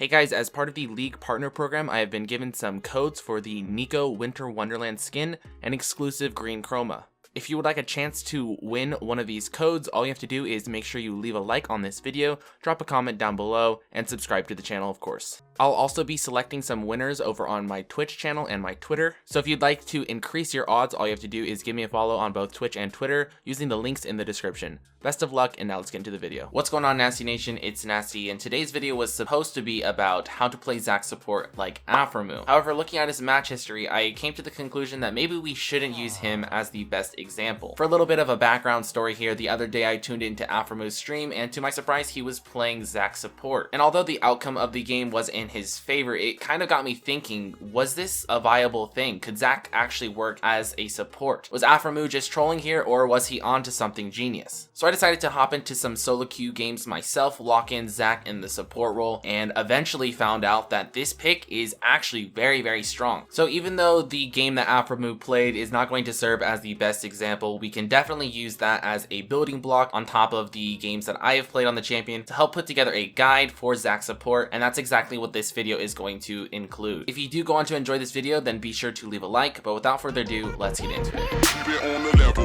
Hey guys, as part of the League Partner Program, I have been given some codes for the Nico Winter Wonderland skin and exclusive green chroma. If you would like a chance to win one of these codes, all you have to do is make sure you leave a like on this video, drop a comment down below, and subscribe to the channel, of course. I'll also be selecting some winners over on my Twitch channel and my Twitter. So if you'd like to increase your odds, all you have to do is give me a follow on both Twitch and Twitter using the links in the description. Best of luck, and now let's get into the video. What's going on, Nasteey Nation? It's Nasteey, and today's video was supposed to be about how to play Zac Support like Aphromoo. However, looking at his match history, I came to the conclusion that maybe we shouldn't use him as the best example. For a little bit of a background story here, the other day I tuned into Aphromoo's stream, and to my surprise, he was playing Zac Support. And although the outcome of the game was in his favor, it kind of got me thinking, was this a viable thing? Could Zac actually work as a support? Was Aphromoo just trolling here, or was he onto something genius? So I decided to hop into some solo queue games myself, lock in Zac in the support role, and eventually found out that this pick is actually very strong. So even though the game that Aphromoo played is not going to serve as the best example, we can definitely use that as a building block on top of the games that I have played on the champion to help put together a guide for Zac Support, and that's exactly what this video is going to include. If you do go on to enjoy this video, then be sure to leave a like, but without further ado, let's get into it.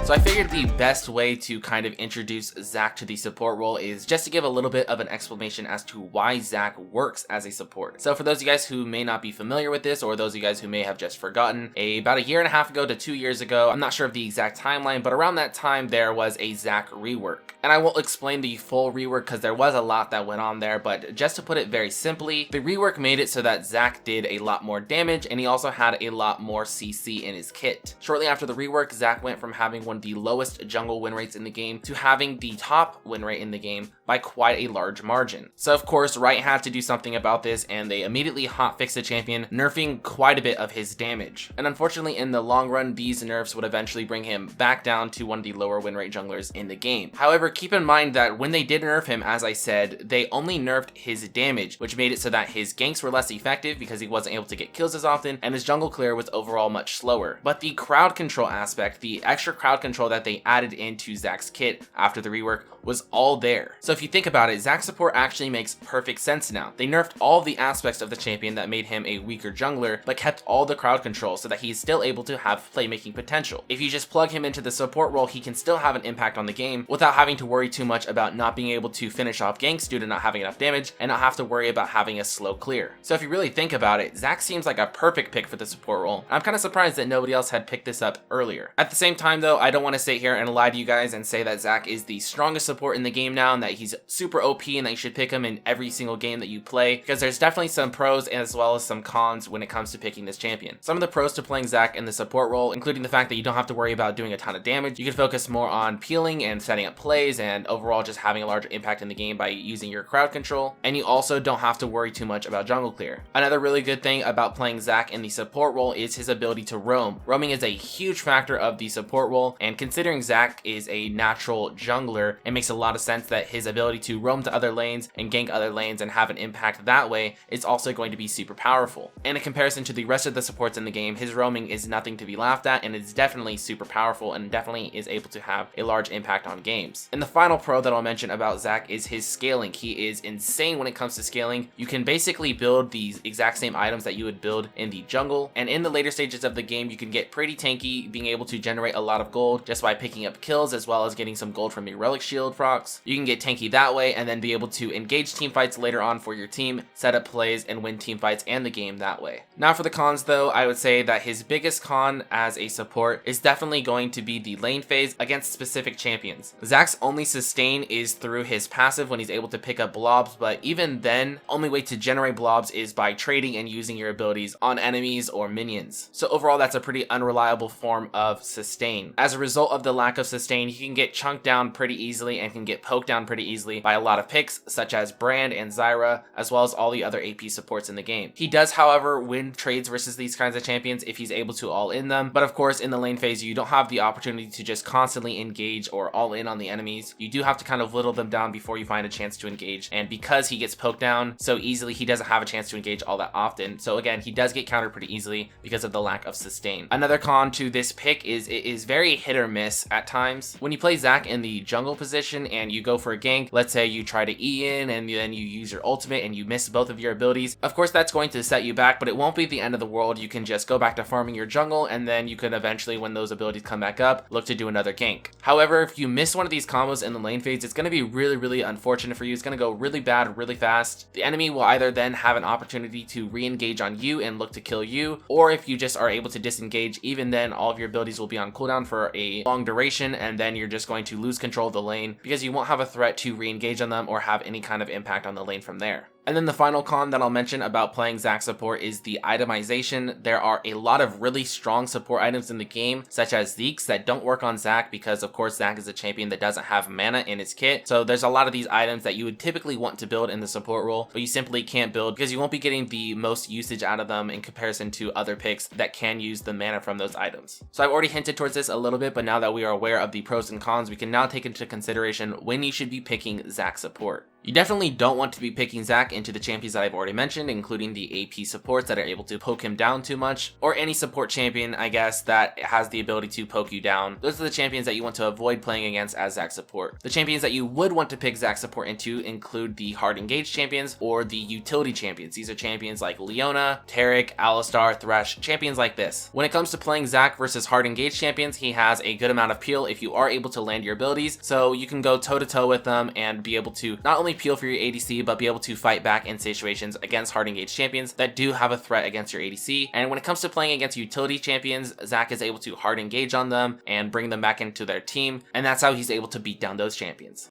So I figured the best way to kind of introduce Zac to the support role is just to give a little bit of an explanation as to why Zac works as a support. So for those of you guys who may not be familiar with this, or those of you guys who may have just forgotten, about a year and a half ago to 2 years ago, I'm not sure of the exact timeline, but around that time there was a Zac rework. And I won't explain the full rework because there was a lot that went on there, but just to put it very simply, the rework made it so that Zac did a lot more damage, and he also had a lot more CC in his kit. Shortly after the rework, Zac went from having one of the lowest jungle win rates in the game to having the top win rate in the game by quite a large margin. So of course, Riot had to do something about this, and they immediately hotfixed the champion, nerfing quite a bit of his damage. And unfortunately, in the long run, these nerfs would eventually bring him back down to one of the lower win rate junglers in the game. However, keep in mind that when they did nerf him, as I said, they only nerfed his damage, which made it so that his ganks were less effective because he wasn't able to get kills as often, and his jungle clear was overall much slower. But the crowd control aspect, the extra crowd control that they added into Zac's kit after the rework, was all there. So if you think about it, Zac Support actually makes perfect sense now. They nerfed all the aspects of the champion that made him a weaker jungler, but kept all the crowd control so that he is still able to have playmaking potential. If you just plug him into the support role, he can still have an impact on the game without having to worry too much about not being able to finish off ganks due to not having enough damage, and not have to worry about having a slow clear. So if you really think about it, Zac seems like a perfect pick for the support role. I'm kind of surprised that nobody else had picked this up earlier. At the same time though, I don't want to sit here and lie to you guys and say that Zac is the strongest support in the game now, and that he's super OP and that you should pick him in every single game that you play, because there's definitely some pros as well as some cons when it comes to picking this champion. Some of the pros to playing Zac in the support role, including the fact that you don't have to worry about doing a ton of damage. You can focus more on peeling and setting up plays, and overall just having a larger impact in the game by using your crowd control, and you also don't have to worry too much about jungle clear. Another really good thing about playing Zac in the support role is his ability to roam. Roaming is a huge factor of the support role, and considering Zac is a natural jungler, it makes a lot of sense that his ability to roam to other lanes and gank other lanes and have an impact that way is also going to be super powerful. And in comparison to the rest of the supports in the game, his roaming is nothing to be laughed at, and it's definitely super powerful and definitely is able to have a large impact on games. And the final pro that I'll mention about Zac is his scaling. He is insane when it comes to scaling. You can basically build the exact same items that you would build in the jungle, and in the later stages of the game you can get pretty tanky, being able to generate a lot of gold just by picking up kills as well as getting some gold from your relic shield procs. You can get tanky that way and then be able to engage team fights later on for your team, set up plays, and win team fights and the game that way. Now for the cons though, I would say that his biggest con as a support is definitely going to be the lane phase against specific champions. Zac's only sustain is through his passive when he's able to pick up blobs, but even then, only way to generate blobs is by trading and using your abilities on enemies or minions. So overall, that's a pretty unreliable form of sustain. As a result of the lack of sustain, he can get chunked down pretty easily and can get poked down pretty easily by a lot of picks such as Brand and Zyra, as well as all the other AP supports in the game. He does, however, win trades versus these kinds of champions if he's able to all in them, but of course in the lane phase you don't have the opportunity to just constantly engage or all in on the enemy enemies, you do have to kind of whittle them down before you find a chance to engage. And because he gets poked down so easily, he doesn't have a chance to engage all that often. So again, he does get countered pretty easily because of the lack of sustain. Another con to this pick is it is very hit or miss at times. When you play Zac in the jungle position and you go for a gank, let's say you try to E in and then you use your ultimate and you miss both of your abilities, of course that's going to set you back, but it won't be the end of the world. You can just go back to farming your jungle, and then you can eventually, when those abilities come back up, look to do another gank. However, if you miss one of these combos in the lane phase, it's going to be really unfortunate for you. It's going to go really bad really fast. The enemy will either then have an opportunity to re-engage on you and look to kill you, or if you just are able to disengage, even then all of your abilities will be on cooldown for a long duration, and then you're just going to lose control of the lane because you won't have a threat to re-engage on them or have any kind of impact on the lane from there. And then the final con that I'll mention about playing Zac Support is the itemization. There are a lot of really strong support items in the game, such as Zeke's, that don't work on Zac because of course Zac is a champion that doesn't have mana in his kit. So there's a lot of these items that you would typically want to build in the support role, but you simply can't build because you won't be getting the most usage out of them in comparison to other picks that can use the mana from those items. So I've already hinted towards this a little bit, but now that we are aware of the pros and cons, we can now take into consideration when you should be picking Zac Support. You definitely don't want to be picking Zac into the champions that I've already mentioned, including the AP supports that are able to poke him down too much, or any support champion, I guess, that has the ability to poke you down. Those are the champions that you want to avoid playing against as Zac Support. The champions that you would want to pick Zac Support into include the hard engaged champions or the utility champions. These are champions like Leona, Taric, Alistar, Thresh, champions like this. When it comes to playing Zac versus hard engaged champions, he has a good amount of peel if you are able to land your abilities, so you can go toe to toe with them and be able to not only peel for your ADC, but be able to fight back in situations against hard engaged champions that do have a threat against your ADC. And when it comes to playing against utility champions, Zac is able to hard engage on them and bring them back into their team, and that's how he's able to beat down those champions.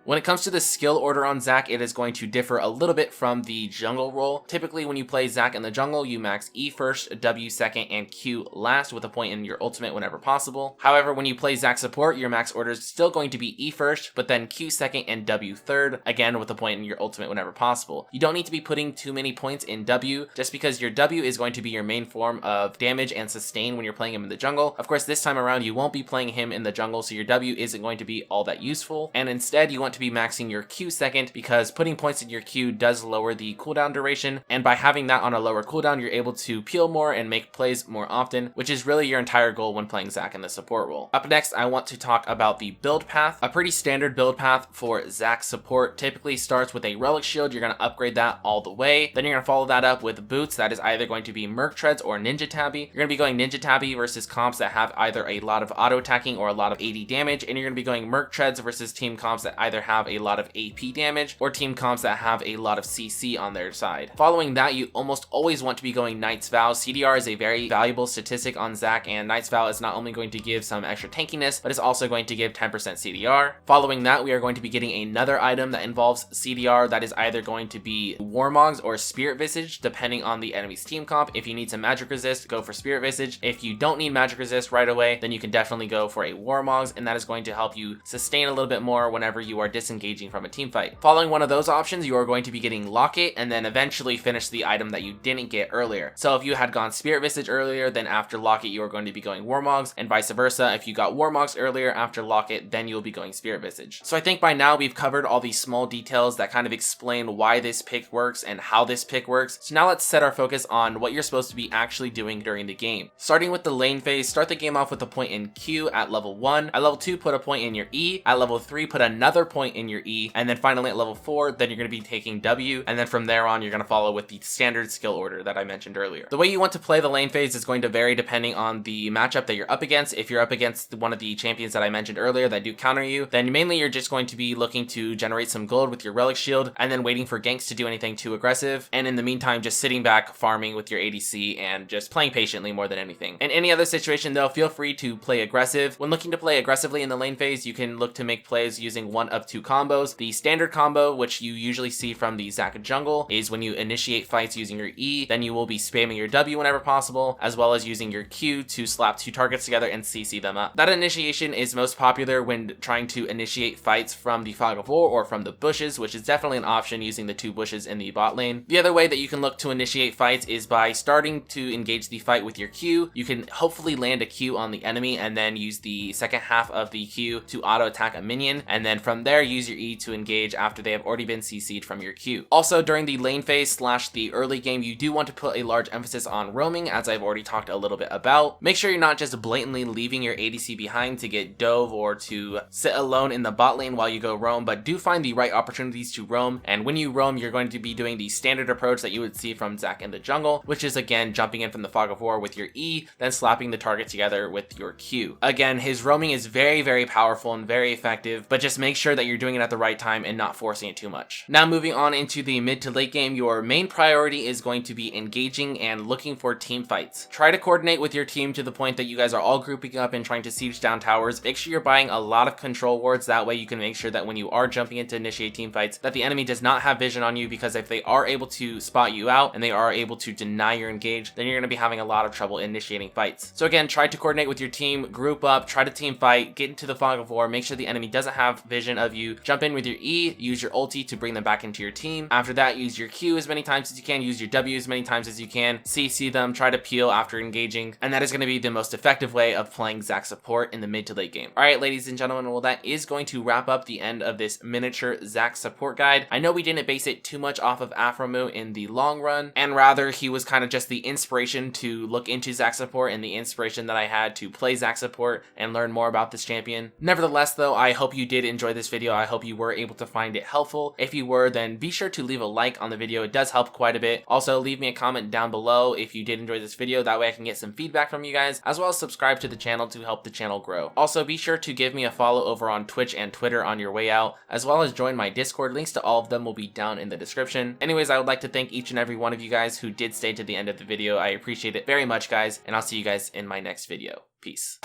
When it comes to the skill order on Zac, it is going to differ a little bit from the jungle role. Typically, when you play Zac in the jungle, you max E first, W second, and Q last with a point in your ultimate whenever possible. However, when you play Zac Support, your max order is still going to be E first, but then Q second and W third, again with a point in your ultimate whenever possible. You don't need to be putting too many points in W, just because your W is going to be your main form of damage and sustain when you're playing him in the jungle. Of course, this time around, you won't be playing him in the jungle, so your W isn't going to be all that useful, and instead, you want to be maxing your Q second, because putting points in your Q does lower the cooldown duration, and by having that on a lower cooldown, you're able to peel more and make plays more often, which is really your entire goal when playing Zac in the support role. Up next, I want to talk about the build path. A pretty standard build path for Zac Support typically starts with a relic shield. You're going to upgrade that all the way. Then you're going to follow that up with boots. That is either going to be Merc Treads or Ninja Tabby. You're going to be going Ninja Tabby versus comps that have either a lot of auto attacking or a lot of AD damage, and you're going to be going Merc Treads versus team comps that either have a lot of AP damage or team comps that have a lot of CC on their side. Following that, you almost always want to be going Knight's Vow. CDR is a very valuable statistic on Zac, and Knight's Vow is not only going to give some extra tankiness, but it's also going to give 10% CDR. Following that, we are going to be getting another item that involves CDR that is either going to be Warmogs or Spirit Visage, depending on the enemy's team comp. If you need some magic resist, go for Spirit Visage. If you don't need magic resist right away, then you can definitely go for a Warmogs, and that is going to help you sustain a little bit more whenever you are disengaging from a team fight. Following one of those options, you are going to be getting Locket, and then eventually finish the item that you didn't get earlier. So if you had gone Spirit Visage earlier, then after Locket you are going to be going Warmogs, and vice versa. If you got Warmogs earlier after Locket, then you'll be going Spirit Visage. So I think by now we've covered all these small details that kind of explain why this pick works and how this pick works. So now let's set our focus on what you're supposed to be actually doing during the game. Starting with the lane phase, start the game off with a point in Q at level 1. At level 2, put a point in your E. At level 3, put another point in your E. And then finally at level 4, then you're going to be taking W. And then from there on, you're going to follow with the standard skill order that I mentioned earlier. The way you want to play the lane phase is going to vary depending on the matchup that you're up against. If you're up against one of the champions that I mentioned earlier that do counter you, then mainly you're just going to be looking to generate some gold with your relic shield and then waiting for ganks to do anything too aggressive. And in the meantime, just sitting back, farming with your ADC and just playing patiently more than anything. In any other situation though, feel free to play aggressive. When looking to play aggressively in the lane phase, you can look to make plays using one of two combos. The standard combo, which you usually see from the Zac jungle, is when you initiate fights using your E, then you will be spamming your W whenever possible, as well as using your Q to slap two targets together and CC them up. That initiation is most popular when trying to initiate fights from the Fog of War or from the bushes, which is definitely an option using the two bushes in the bot lane. The other way that you can look to initiate fights is by starting to engage the fight with your Q. You can hopefully land a Q on the enemy and then use the second half of the Q to auto attack a minion, and then from there use your E to engage after they have already been CC'd from your Q. Also, during the lane phase / the early game, you do want to put a large emphasis on roaming, as I've already talked a little bit about. Make sure you're not just blatantly leaving your ADC behind to get dove or to sit alone in the bot lane while you go roam, but do find the right opportunities to roam. And when you roam, you're going to be doing the standard approach that you would see from Zac in the jungle, which is again jumping in from the Fog of War with your E, then slapping the target together with your Q. Again, his roaming is very powerful and very effective, but just make sure that you're doing it at the right time and not forcing it too much. Now moving on into the mid to late game, your main priority is going to be engaging and looking for team fights. Try to coordinate with your team to the point that you guys are all grouping up and trying to siege down towers. Make sure you're buying a lot of control wards, that way you can make sure that when you are jumping in to initiate team fights, that the enemy does not have vision on you, because if they are able to spot you out and they are able to deny your engage, then you're going to be having a lot of trouble initiating fights. So again, try to coordinate with your team, group up, try to team fight, get into the Fog of War, make sure the enemy doesn't have vision of you, jump in with your E, use your ulti to bring them back into your team. After that, use your Q as many times as you can, use your W as many times as you can, CC them, try to peel after engaging, and that is going to be the most effective way of playing Zac Support in the mid to late game. Alright, ladies and gentlemen, well, that is going to wrap up the end of this miniature Zac Support guide. I know we didn't base it too much off of Aphromoo in the long run, and rather he was kind of just the inspiration to look into Zac Support and the inspiration that I had to play Zac Support and learn more about this champion. Nevertheless though, I hope you did enjoy this video. I hope you were able to find it helpful. If you were, then be sure to leave a like on the video. It does help quite a bit. Also, leave me a comment down below if you did enjoy this video. That way I can get some feedback from you guys, as well as subscribe to the channel to help the channel grow. Also, be sure to give me a follow over on Twitch and Twitter on your way out, as well as join my Discord. Links to all of them will be down in the description. Anyways, I would like to thank each and every one of you guys who did stay to the end of the video. I appreciate it very much, guys, and I'll see you guys in my next video. Peace.